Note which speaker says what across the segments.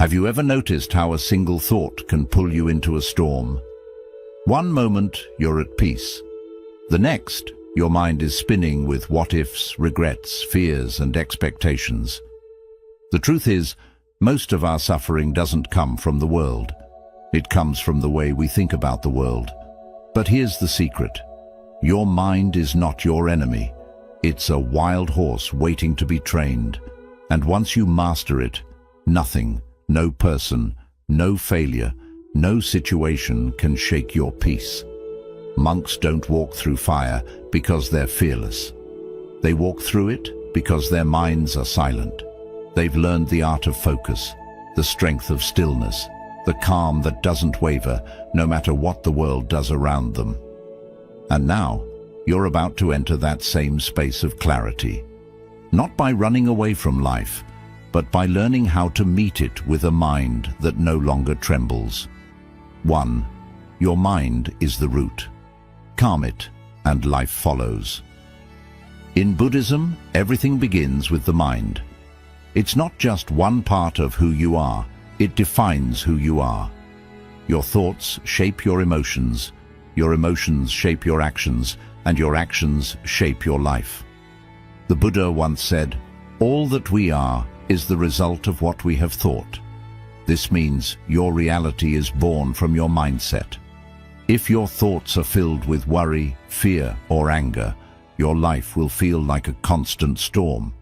Speaker 1: Have you ever noticed how a single thought can pull you into a storm? One moment, you're at peace. The next, your mind is spinning with what-ifs, regrets, fears, and expectations. The truth is, most of our suffering doesn't come from the world. It comes from the way we think about the world. But here's the secret. Your mind is not your enemy. It's a wild horse waiting to be trained. And once you master it, nothing, no person, no failure, no situation can shake your peace. Monks don't walk through fire because they're fearless. They walk through it because their minds are silent. They've learned the art of focus, the strength of stillness, the calm that doesn't waver no matter what the world does around them. And now, you're about to enter that same space of clarity. Not by running away from life, but by learning how to meet it with a mind that no longer trembles. 1. Your mind is the root. Calm it, and life follows. In Buddhism, everything begins with the mind. It's not just one part of who you are, it defines who you are. Your thoughts shape your emotions shape your actions, and your actions shape your life. The Buddha once said, "All that we are is the result of what we have thought." This means your reality is born from your mindset. If your thoughts are filled with worry, fear, or anger, your life will feel like a constant storm.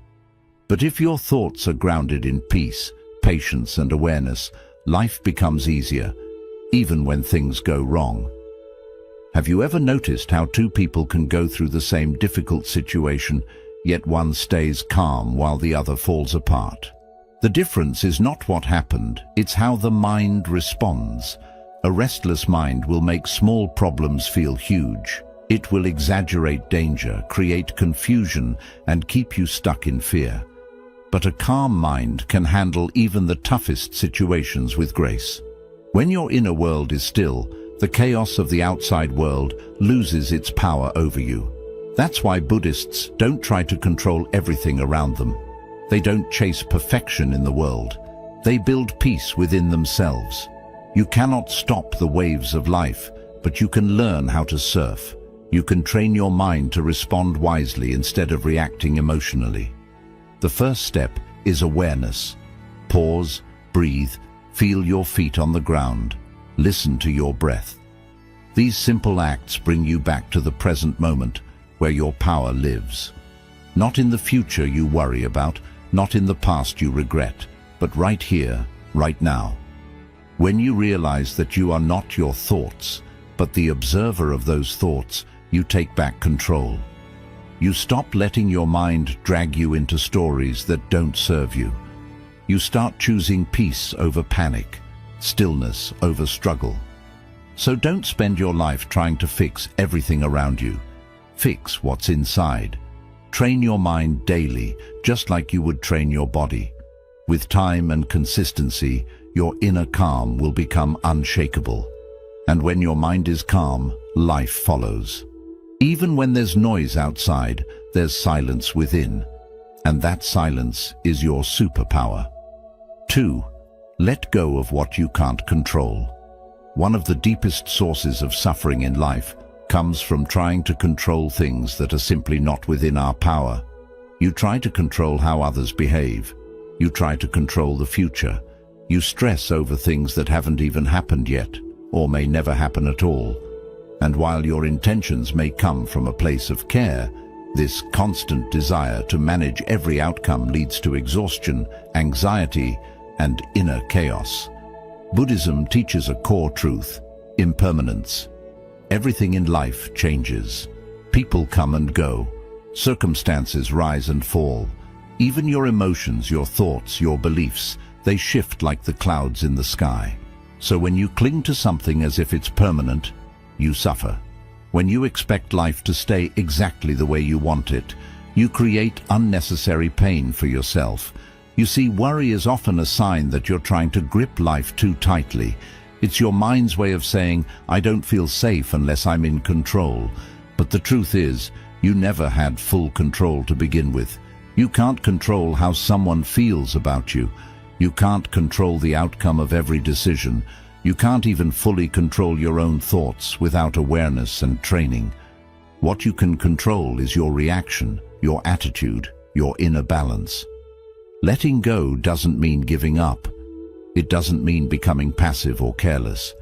Speaker 1: But if your thoughts are grounded in peace, patience, and awareness, life becomes easier, even when things go wrong. Have you ever noticed how two people can go through the same difficult situation, yet one stays calm while the other falls apart? The difference is not what happened, it's how the mind responds. A restless mind will make small problems feel huge. It will exaggerate danger, create confusion, and keep you stuck in fear. But a calm mind can handle even the toughest situations with grace. When your inner world is still, the chaos of the outside world loses its power over you. That's why Buddhists don't try to control everything around them. They don't chase perfection in the world. They build peace within themselves. You cannot stop the waves of life, but you can learn how to surf. You can train your mind to respond wisely instead of reacting emotionally. The first step is awareness. Pause, breathe, feel your feet on the ground. Listen to your breath. These simple acts bring you back to the present moment where your power lives. Not in the future you worry about, not in the past you regret, but right here, right now. When you realize that you are not your thoughts, but the observer of those thoughts, you take back control. You stop letting your mind drag you into stories that don't serve you. You start choosing peace over panic, stillness over struggle. So don't spend your life trying to fix everything around you. Fix what's inside. Train your mind daily, just like you would train your body. With time and consistency, your inner calm will become unshakable. And when your mind is calm, life follows. Even when there's noise outside, there's silence within. And that silence is your superpower. 2. Let go of what you can't control. One of the deepest sources of suffering in life comes from trying to control things that are simply not within our power. You try to control how others behave. You try to control the future. You stress over things that haven't even happened yet, or may never happen at all. And while your intentions may come from a place of care, this constant desire to manage every outcome leads to exhaustion, anxiety, and inner chaos. Buddhism teaches a core truth: impermanence. Everything in life changes. People come and go. Circumstances rise and fall. Even your emotions, your thoughts, your beliefs, they shift like the clouds in the sky. So when you cling to something as if it's permanent, you suffer. When you expect life to stay exactly the way you want it, you create unnecessary pain for yourself. You see, worry is often a sign that you're trying to grip life too tightly. It's your mind's way of saying, I don't feel safe unless I'm in control. But the truth is, you never had full control to begin with. You can't control how someone feels about you. You can't control the outcome of every decision. You can't even fully control your own thoughts without awareness and training. What you can control is your reaction, your attitude, your inner balance. Letting go doesn't mean giving up. It doesn't mean becoming passive or careless.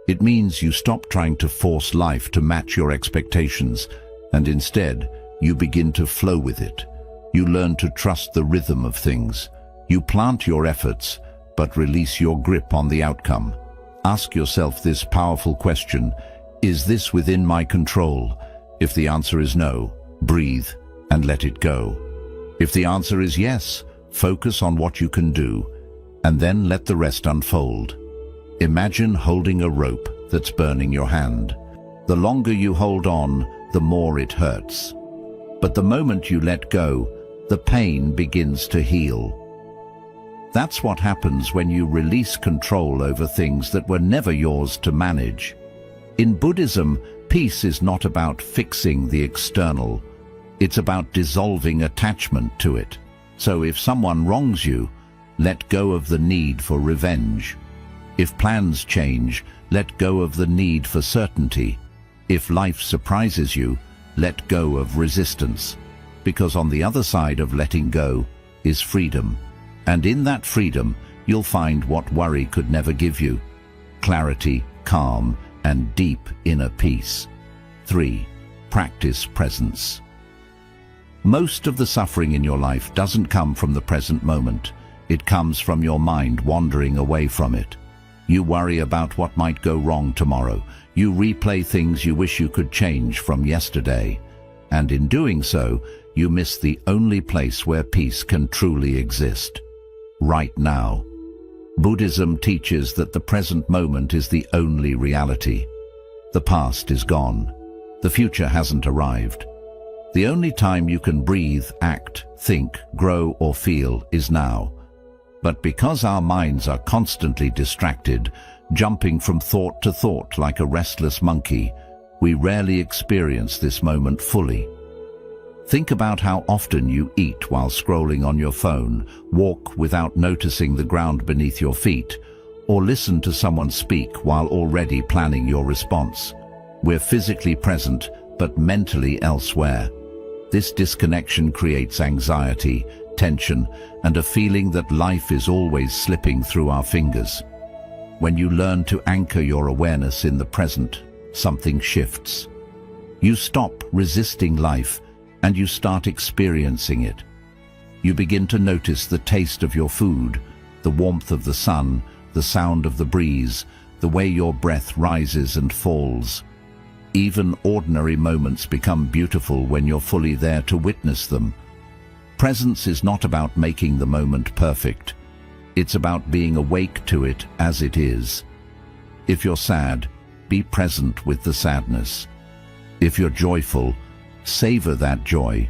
Speaker 1: It means you stop trying to force life to match your expectations, and instead, you begin to flow with it. You learn to trust the rhythm of things. You plant your efforts, but release your grip on the outcome. Ask yourself this powerful question: is this within my control? If the answer is no, breathe and let it go. If the answer is yes, focus on what you can do, and then let the rest unfold. Imagine holding a rope that's burning your hand. The longer you hold on, the more it hurts. But the moment you let go, the pain begins to heal. That's what happens when you release control over things that were never yours to manage. In Buddhism, peace is not about fixing the external. It's about dissolving attachment to it. So if someone wrongs you, let go of the need for revenge. If plans change, let go of the need for certainty. If life surprises you, let go of resistance. Because on the other side of letting go is freedom. And in that freedom, you'll find what worry could never give you: clarity, calm, and deep inner peace. 3. Practice presence. Most of the suffering in your life doesn't come from the present moment. It comes from your mind wandering away from it. You worry about what might go wrong tomorrow. You replay things you wish you could change from yesterday. And in doing so, you miss the only place where peace can truly exist: right now. Buddhism teaches that the present moment is the only reality. The past is gone. The future hasn't arrived. The only time you can breathe, act, think, grow, or feel is now. But because our minds are constantly distracted, jumping from thought to thought like a restless monkey, we rarely experience this moment fully. Think about how often you eat while scrolling on your phone, walk without noticing the ground beneath your feet, or listen to someone speak while already planning your response. We're physically present, but mentally elsewhere. This disconnection creates anxiety, tension, and a feeling that life is always slipping through our fingers. When you learn to anchor your awareness in the present, something shifts. You stop resisting life, and you start experiencing it. You begin to notice the taste of your food, the warmth of the sun, the sound of the breeze, the way your breath rises and falls. Even ordinary moments become beautiful when you're fully there to witness them. Presence is not about making the moment perfect. It's about being awake to it as it is. If you're sad, be present with the sadness. If you're joyful, savor that joy.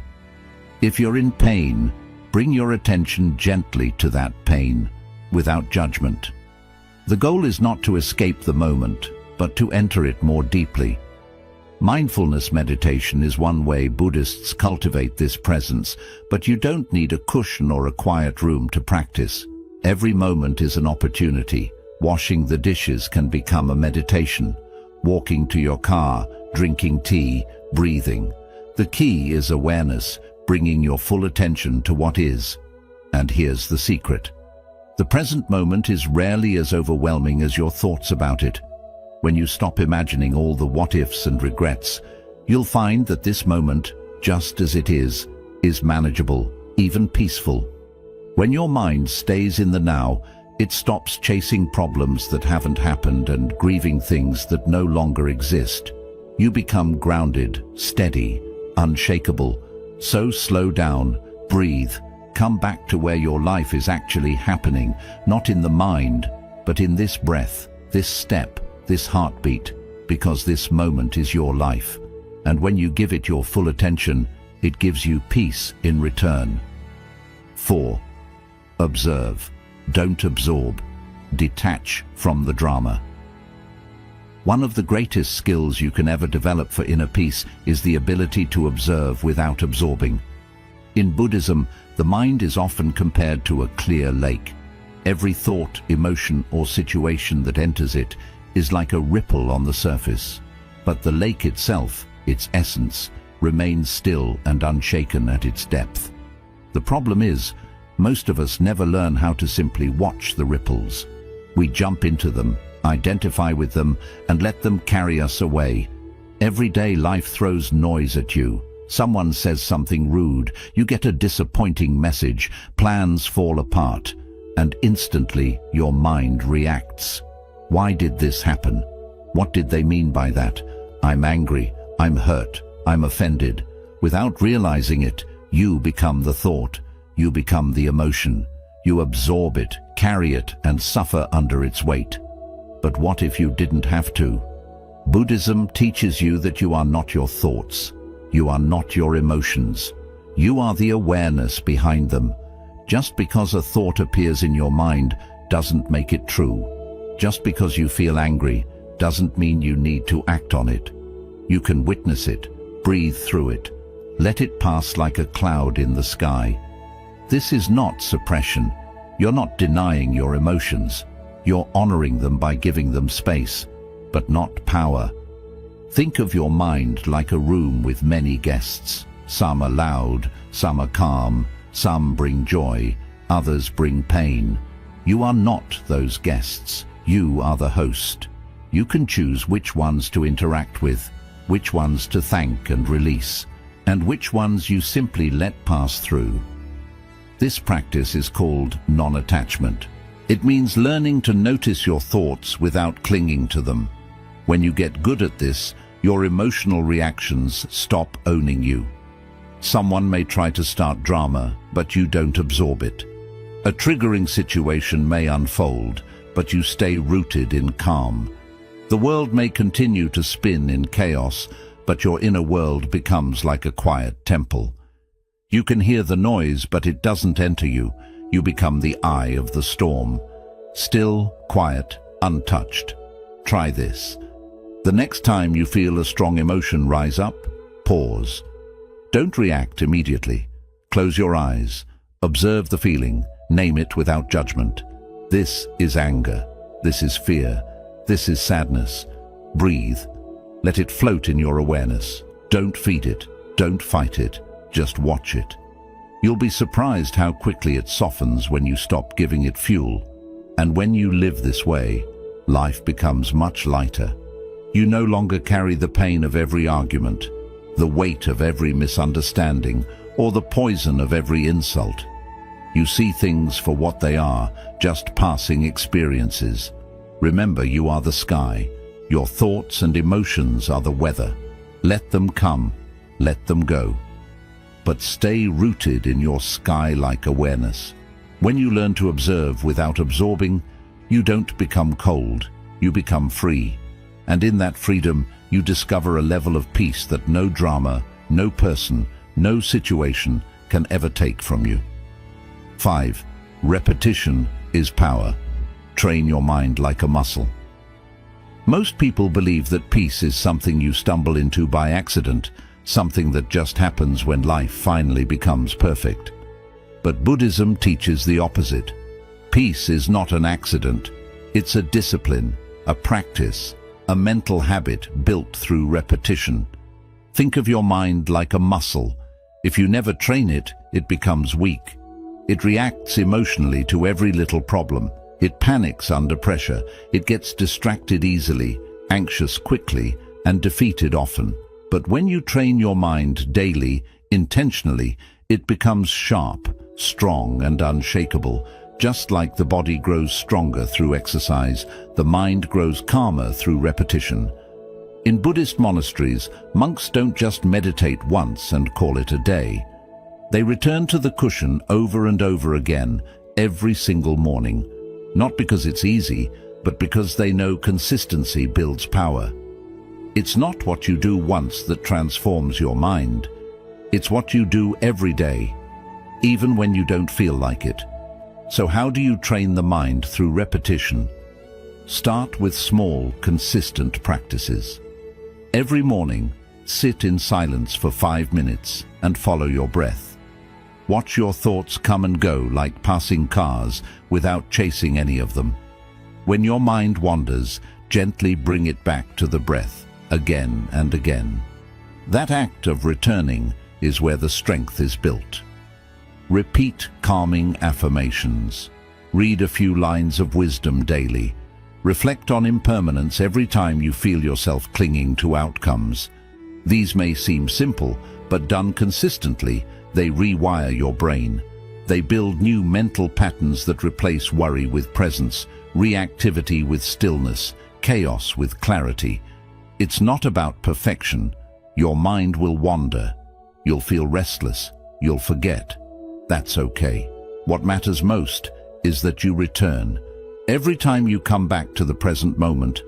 Speaker 1: If you're in pain, bring your attention gently to that pain, without judgment. The goal is not to escape the moment, but to enter it more deeply. Mindfulness meditation is one way Buddhists cultivate this presence, but you don't need a cushion or a quiet room to practice. Every moment is an opportunity. Washing the dishes can become a meditation. Walking to your car, drinking tea, breathing. The key is awareness, bringing your full attention to what is. And here's the secret. The present moment is rarely as overwhelming as your thoughts about it. When you stop imagining all the what-ifs and regrets, you'll find that this moment, just as it is manageable, even peaceful. When your mind stays in the now, it stops chasing problems that haven't happened and grieving things that no longer exist. You become grounded, steady, unshakable. So slow down, breathe, come back to where your life is actually happening, not in the mind, but in this breath, this step, this heartbeat, because this moment is your life. And when you give it your full attention, it gives you peace in return. 4. Observe. Don't absorb. Detach from the drama. One of the greatest skills you can ever develop for inner peace is the ability to observe without absorbing. In Buddhism, the mind is often compared to a clear lake. Every thought, emotion, or situation that enters it is like a ripple on the surface. But the lake itself, its essence, remains still and unshaken at its depth. The problem is, most of us never learn how to simply watch the ripples. We jump into them, identify with them, and let them carry us away. Every day life throws noise at you. Someone says something rude, you get a disappointing message, plans fall apart, and instantly your mind reacts. Why did this happen? What did they mean by that? I'm angry, I'm hurt, I'm offended. Without realizing it, you become the thought, you become the emotion. You absorb it, carry it, and suffer under its weight. But what if you didn't have to? Buddhism teaches you that you are not your thoughts. You are not your emotions. You are the awareness behind them. Just because a thought appears in your mind doesn't make it true. Just because you feel angry doesn't mean you need to act on it. You can witness it, breathe through it, let it pass like a cloud in the sky. This is not suppression. You're not denying your emotions. You're honoring them by giving them space, but not power. Think of your mind like a room with many guests. Some are loud, some are calm, some bring joy, others bring pain. You are not those guests. You are the host. You can choose which ones to interact with, which ones to thank and release, and which ones you simply let pass through. This practice is called non-attachment. It means learning to notice your thoughts without clinging to them. When you get good at this, your emotional reactions stop owning you. Someone may try to start drama, but you don't absorb it. A triggering situation may unfold, but you stay rooted in calm. The world may continue to spin in chaos, but your inner world becomes like a quiet temple. You can hear the noise, but it doesn't enter you. You become the eye of the storm. Still, quiet, untouched. Try this. The next time you feel a strong emotion rise up, pause. Don't react immediately. Close your eyes. Observe the feeling. Name it without judgment. This is anger. This is fear. This is sadness. Breathe. Let it float in your awareness. Don't feed it. Don't fight it. Just watch it. You'll be surprised how quickly it softens when you stop giving it fuel. And when you live this way, life becomes much lighter. You no longer carry the pain of every argument, the weight of every misunderstanding, or the poison of every insult. You see things for what they are, just passing experiences. Remember, you are the sky. Your thoughts and emotions are the weather. Let them come, let them go. But stay rooted in your sky-like awareness. When you learn to observe without absorbing, you don't become cold, you become free. And in that freedom, you discover a level of peace that no drama, no person, no situation can ever take from you. 5. Repetition is power. Train your mind like a muscle. Most people believe that peace is something you stumble into by accident, something that just happens when life finally becomes perfect. But Buddhism teaches the opposite. Peace is not an accident. It's a discipline, a practice, a mental habit built through repetition. Think of your mind like a muscle. If you never train it, it becomes weak. It reacts emotionally to every little problem. It panics under pressure. It gets distracted easily, anxious quickly, and defeated often. But when you train your mind daily, intentionally, it becomes sharp, strong, and unshakable. Just like the body grows stronger through exercise, the mind grows calmer through repetition. In Buddhist monasteries, monks don't just meditate once and call it a day. They return to the cushion over and over again, every single morning. Not because it's easy, but because they know consistency builds power. It's not what you do once that transforms your mind. It's what you do every day, even when you don't feel like it. So how do you train the mind through repetition? Start with small, consistent practices. Every morning, sit in silence for 5 minutes and follow your breath. Watch your thoughts come and go like passing cars without chasing any of them. When your mind wanders, gently bring it back to the breath, again and again. That act of returning is where the strength is built. Repeat calming affirmations. Read a few lines of wisdom daily. Reflect on impermanence every time you feel yourself clinging to outcomes. These may seem simple, but done consistently, they rewire your brain. They build new mental patterns that replace worry with presence, reactivity with stillness, chaos with clarity. It's not about perfection. Your mind will wander. You'll feel restless. You'll forget. That's okay. What matters most is that you return. Every time you come back to the present moment,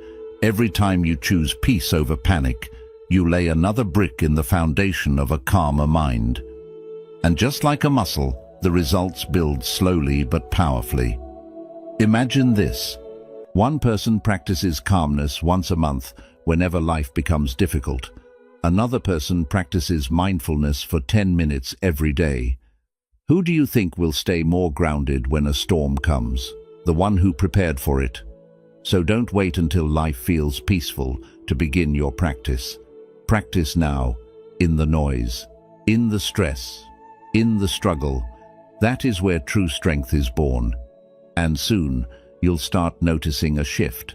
Speaker 1: every time you choose peace over panic, you lay another brick in the foundation of a calmer mind. And just like a muscle, the results build slowly but powerfully. Imagine this. One person practices calmness once a month whenever life becomes difficult. Another person practices mindfulness for 10 minutes every day. Who do you think will stay more grounded when a storm comes? The one who prepared for it. So don't wait until life feels peaceful to begin your practice. Practice now, in the noise, in the stress, in the struggle. That is where true strength is born. And soon, you'll start noticing a shift.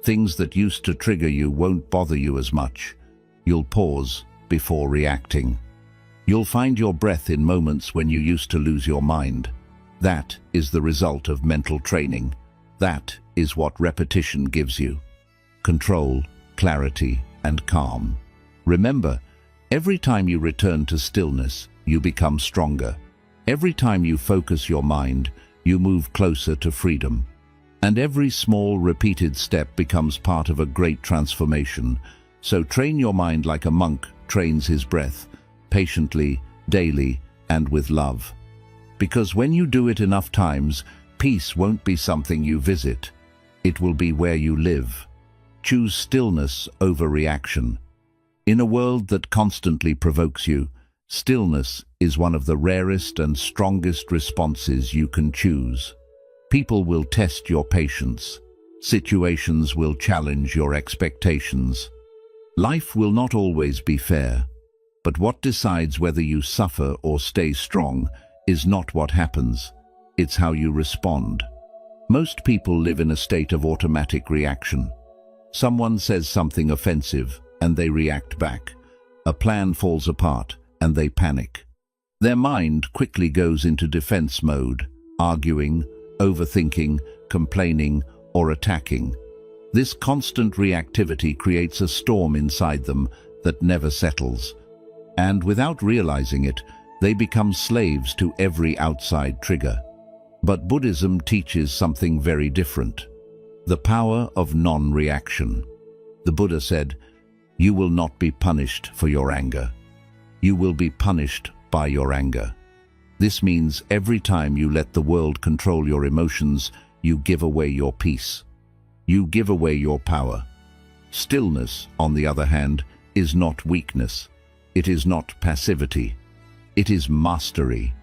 Speaker 1: Things that used to trigger you won't bother you as much. You'll pause before reacting. You'll find your breath in moments when you used to lose your mind. That is the result of mental training. That is what repetition gives you. Control, clarity, and calm. Remember, every time you return to stillness, you become stronger. Every time you focus your mind, you move closer to freedom. And every small, repeated step becomes part of a great transformation. So train your mind like a monk trains his breath, patiently, daily, and with love. Because when you do it enough times, peace won't be something you visit. It will be where you live. Choose stillness over reaction. In a world that constantly provokes you, stillness is one of the rarest and strongest responses you can choose. People will test your patience. Situations will challenge your expectations. Life will not always be fair. But what decides whether you suffer or stay strong is not what happens. It's how you respond. Most people live in a state of automatic reaction. Someone says something offensive, and they react back. A plan falls apart, and they panic. Their mind quickly goes into defense mode, arguing, overthinking, complaining, or attacking. This constant reactivity creates a storm inside them that never settles. And without realizing it, they become slaves to every outside trigger. But Buddhism teaches something very different. The power of non-reaction. The Buddha said, "You will not be punished for your anger. You will be punished by your anger." This means every time you let the world control your emotions, you give away your peace. You give away your power. Stillness, on the other hand, is not weakness. It is not passivity. It is mastery.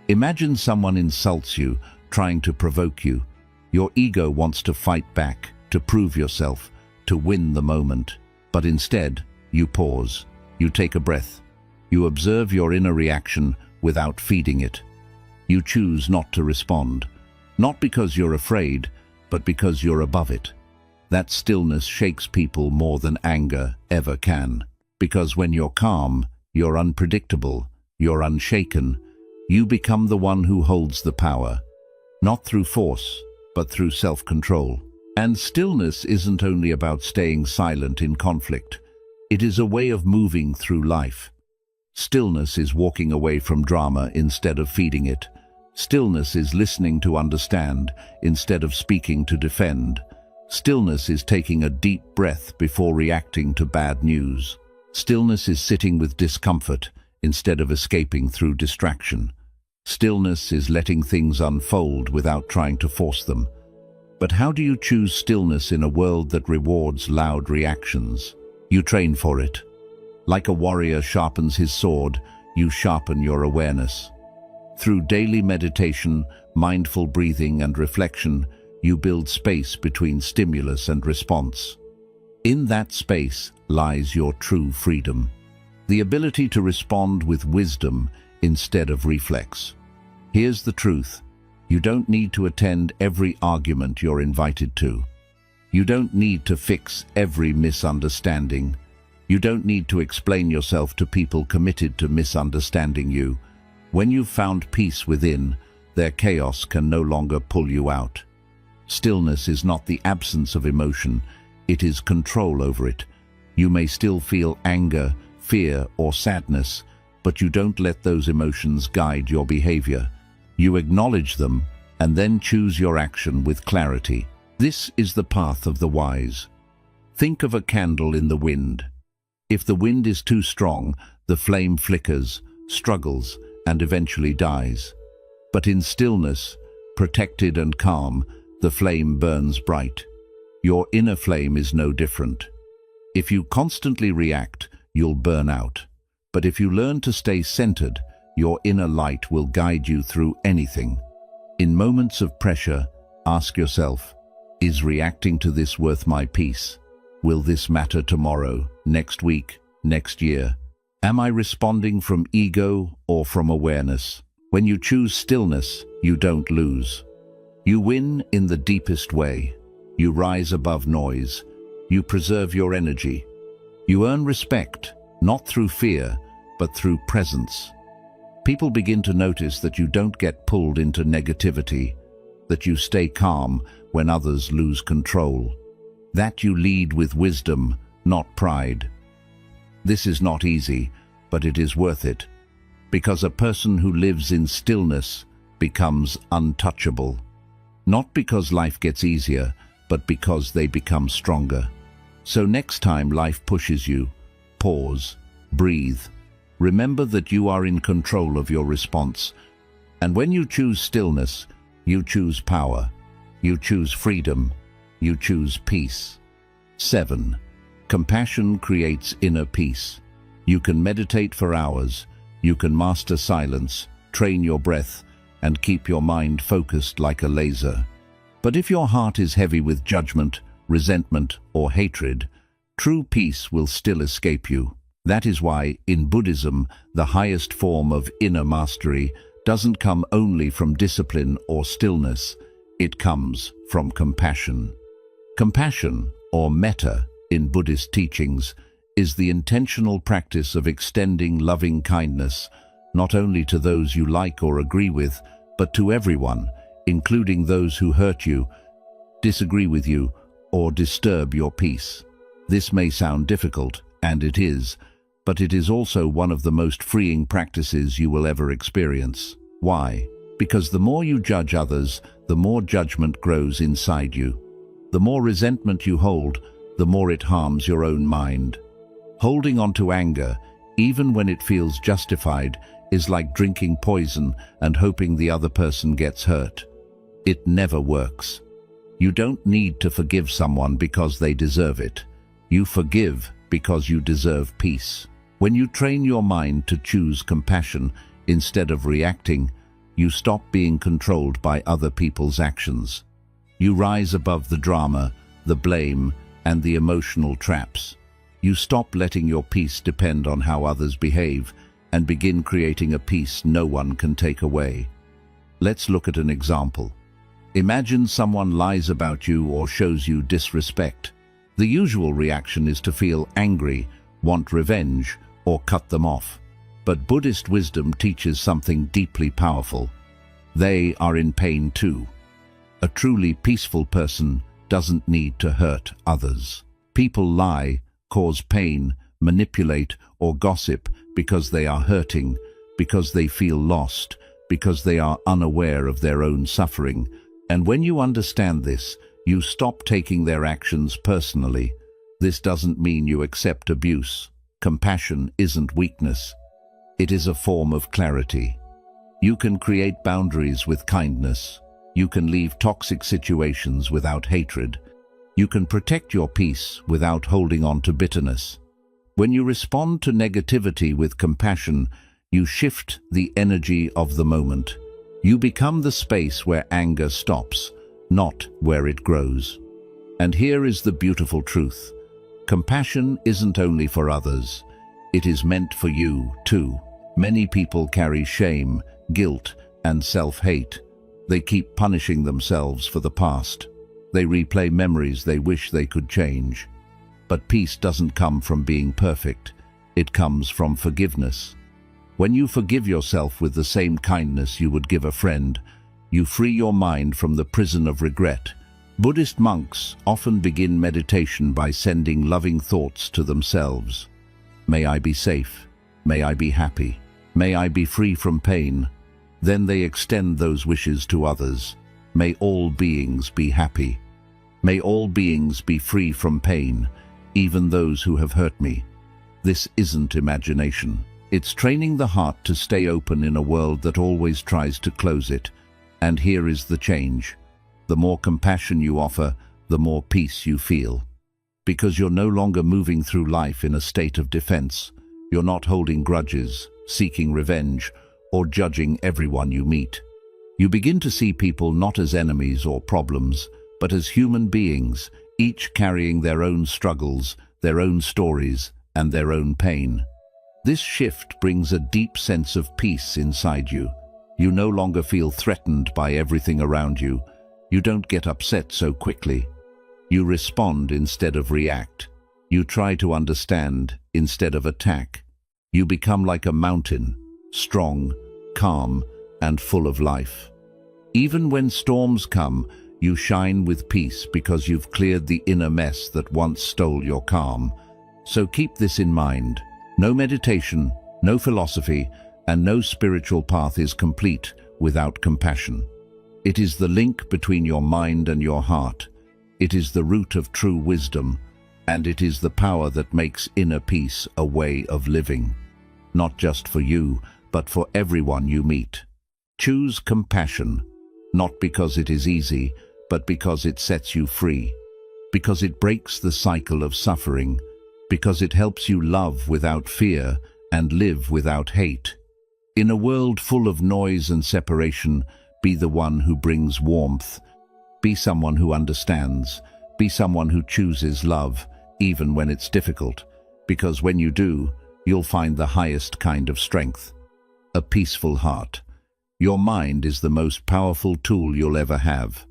Speaker 1: Imagine someone insults you, trying to provoke you. Your ego wants to fight back, to prove yourself, to win the moment. But instead, you pause. You take a breath. You observe your inner reaction without feeding it. You choose not to respond. Not because you're afraid, but because you're above it. That stillness shakes people more than anger ever can. Because when you're calm, you're unpredictable, you're unshaken, you become the one who holds the power. Not through force, but through self-control. And stillness isn't only about staying silent in conflict. It is a way of moving through life. Stillness is walking away from drama instead of feeding it. Stillness is listening to understand instead of speaking to defend. Stillness is taking a deep breath before reacting to bad news. Stillness is sitting with discomfort instead of escaping through distraction. Stillness is letting things unfold without trying to force them. But how do you choose stillness in a world that rewards loud reactions? You train for it. Like a warrior sharpens his sword, you sharpen your awareness. Through daily meditation, mindful breathing and reflection, you build space between stimulus and response. In that space lies your true freedom, the ability to respond with wisdom instead of reflex. Here's the truth. You don't need to attend every argument you're invited to. You don't need to fix every misunderstanding. You don't need to explain yourself to people committed to misunderstanding you. When you've found peace within, their chaos can no longer pull you out. Stillness is not the absence of emotion, it is control over it. You may still feel anger, fear, or sadness, but you don't let those emotions guide your behavior. You acknowledge them and then choose your action with clarity. This is the path of the wise. Think of a candle in the wind. If the wind is too strong, the flame flickers, struggles, and eventually dies. But in stillness, protected and calm, the flame burns bright. Your inner flame is no different. If you constantly react, you'll burn out. But if you learn to stay centered, your inner light will guide you through anything. In moments of pressure, ask yourself, is reacting to this worth my peace? Will this matter tomorrow, next week, next year? Am I responding from ego or from awareness? When you choose stillness, you don't lose. You win in the deepest way. You rise above noise. You preserve your energy. You earn respect, not through fear, but through presence. People begin to notice that you don't get pulled into negativity, that you stay calm when others lose control, that you lead with wisdom, not pride. This is not easy, but it is worth it, because a person who lives in stillness becomes untouchable. Not because life gets easier, but because they become stronger. So next time life pushes you, pause, breathe. Remember that you are in control of your response. And when you choose stillness, you choose power, you choose freedom, you choose peace. 7. Compassion creates inner peace. You can meditate for hours, you can master silence, train your breath, and keep your mind focused like a laser. But if your heart is heavy with judgment, resentment, or hatred, true peace will still escape you. That is why, in Buddhism, the highest form of inner mastery doesn't come only from discipline or stillness, it comes from compassion. Compassion, or metta, in Buddhist teachings, is the intentional practice of extending loving kindness, not only to those you like or agree with, but to everyone, including those who hurt you, disagree with you, or disturb your peace. This may sound difficult, and it is, but it is also one of the most freeing practices you will ever experience. Why? Because the more you judge others, the more judgment grows inside you. The more resentment you hold, the more it harms your own mind. Holding on to anger, even when it feels justified, is like drinking poison and hoping the other person gets hurt. It never works. You don't need to forgive someone because they deserve it. You forgive because you deserve peace. When you train your mind to choose compassion instead of reacting, you stop being controlled by other people's actions. You rise above the drama, the blame, and the emotional traps. You stop letting your peace depend on how others behave and begin creating a peace no one can take away. Let's look at an example. Imagine someone lies about you or shows you disrespect. The usual reaction is to feel angry, want revenge, or cut them off. But Buddhist wisdom teaches something deeply powerful. They are in pain too. A truly peaceful person doesn't need to hurt others. People lie, cause pain, manipulate, or gossip because they are hurting, because they feel lost, because they are unaware of their own suffering. And when you understand this, you stop taking their actions personally. This doesn't mean you accept abuse. Compassion isn't weakness. It is a form of clarity. You can create boundaries with kindness. You can leave toxic situations without hatred. You can protect your peace without holding on to bitterness. When you respond to negativity with compassion, You shift the energy of the moment. You become the space where anger stops, not where it grows. And here is the beautiful truth. Compassion isn't only for others. It is meant for you, too. Many people carry shame, guilt, and self-hate. They keep punishing themselves for the past. They replay memories they wish they could change. But peace doesn't come from being perfect. It comes from forgiveness. When you forgive yourself with the same kindness you would give a friend, you free your mind from the prison of regret. Buddhist monks often begin meditation by sending loving thoughts to themselves. May I be safe. May I be happy. May I be free from pain. Then they extend those wishes to others. May all beings be happy. May all beings be free from pain, even those who have hurt me. This isn't imagination. It's training the heart to stay open in a world that always tries to close it. And here is the change. The more compassion you offer, the more peace you feel. Because you're no longer moving through life in a state of defense. You're not holding grudges, seeking revenge, or judging everyone you meet. You begin to see people not as enemies or problems, but as human beings, each carrying their own struggles, their own stories, and their own pain. This shift brings a deep sense of peace inside you. You no longer feel threatened by everything around you. You don't get upset so quickly. You respond instead of react. You try to understand instead of attack. You become like a mountain, strong, calm, and full of life. Even when storms come, you shine with peace because you've cleared the inner mess that once stole your calm. So keep this in mind. No meditation, no philosophy, and no spiritual path is complete without compassion. It is the link between your mind and your heart. It is the root of true wisdom, and it is the power that makes inner peace a way of living. Not just for you, but for everyone you meet. Choose compassion, not because it is easy, but because it sets you free. Because it breaks the cycle of suffering. Because it helps you love without fear and live without hate. In a world full of noise and separation, be the one who brings warmth. Be someone who understands. Be someone who chooses love, even when it's difficult. Because when you do, you'll find the highest kind of strength. A peaceful heart. Your mind is the most powerful tool you'll ever have.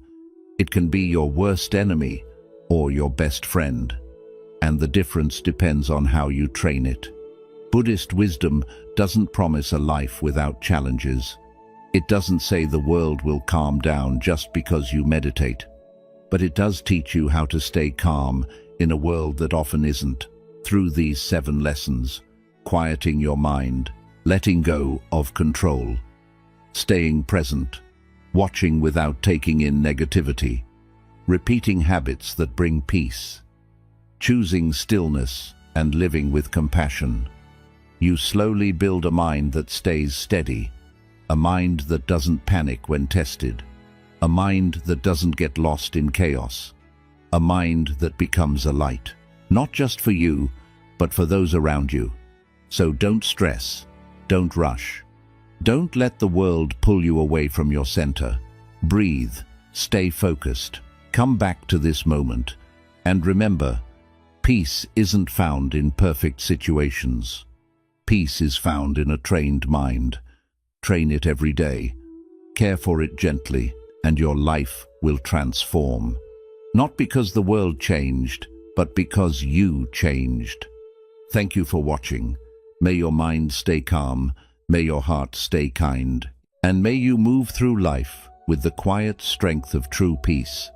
Speaker 1: It can be your worst enemy or your best friend. And the difference depends on how you train it. Buddhist wisdom doesn't promise a life without challenges. It doesn't say the world will calm down just because you meditate. But it does teach you how to stay calm in a world that often isn't. Through these 7 lessons, quieting your mind, letting go of control, staying present, watching without taking in negativity, repeating habits that bring peace, choosing stillness and living with compassion. You slowly build a mind that stays steady, a mind that doesn't panic when tested, a mind that doesn't get lost in chaos, a mind that becomes a light, not just for you, but for those around you. So don't stress, don't rush. Don't let the world pull you away from your center. Breathe, stay focused, come back to this moment, and remember, peace isn't found in perfect situations. Peace is found in a trained mind. Train it every day. Care for it gently, and your life will transform. Not because the world changed, but because you changed. Thank you for watching. May your mind stay calm, may your heart stay kind, and may you move through life with the quiet strength of true peace.